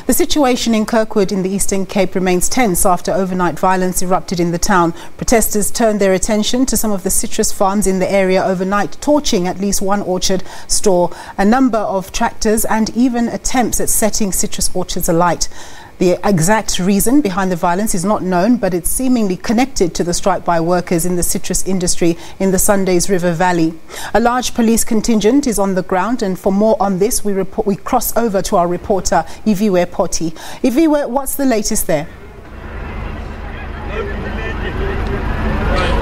The situation in Kirkwood in the Eastern Cape remains tense after overnight violence erupted in the town. Protesters turned their attention to some of the citrus farms in the area overnight, torching at least one orchard store, a number of tractors and even attempts at setting citrus orchards alight. The exact reason behind the violence is not known, but it's seemingly connected to the strike by workers in the citrus industry in the Sundays River Valley. A large police contingent is on the ground, and for more on this, we cross over to our reporter, Iviwe Poti. Iviwe, what's the latest there?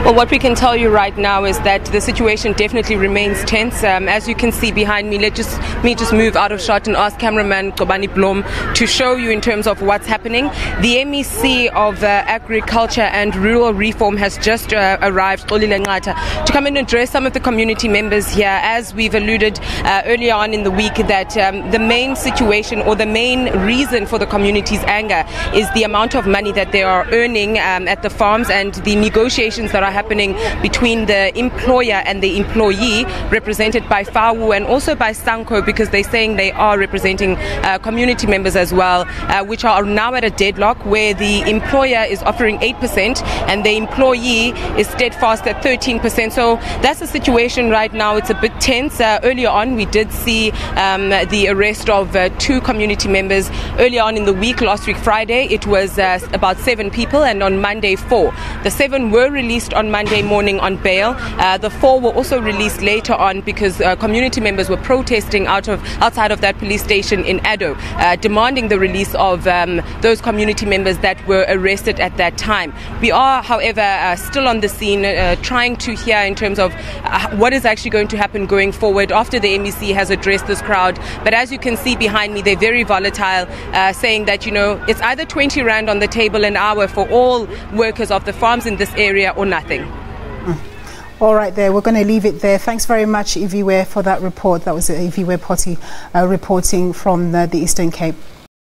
Well, what we can tell you right now is that the situation definitely remains tense. As you can see behind me, let me just move out of shot and ask cameraman Kobani Blom to show you in terms of what's happening. The MEC of Agriculture and Rural Reform has just arrived to come and address some of the community members here. As we've alluded earlier on in the week, that the main situation or the main reason for the community's anger is the amount of money that they are earning at the farms and the negotiations that are happening between the employer and the employee, represented by FAWU and also by Sanko, because they're saying they are representing community members as well, which are now at a deadlock where the employer is offering 8% and the employee is steadfast at 13%. So that's the situation right now. It's a bit tense. Earlier on, we did see the arrest of 2 community members. Earlier on in the week, last week Friday, it was about 7 people, and on Monday 4. The 7 were released on Monday morning on bail. The 4 were also released later on because community members were protesting outside of that police station in Addo, demanding the release of those community members that were arrested at that time. We are, however, still on the scene, trying to hear in terms of what is actually going to happen going forward after the MEC has addressed this crowd. But as you can see behind me, they're very volatile, saying that, you know, it's either 20 Rand on the table an hour for all workers of the farms in this area or nothing. All right, there. We're going to leave it there. Thanks very much, Iviwe, for that report. That was Iviwe Poti reporting from the Eastern Cape.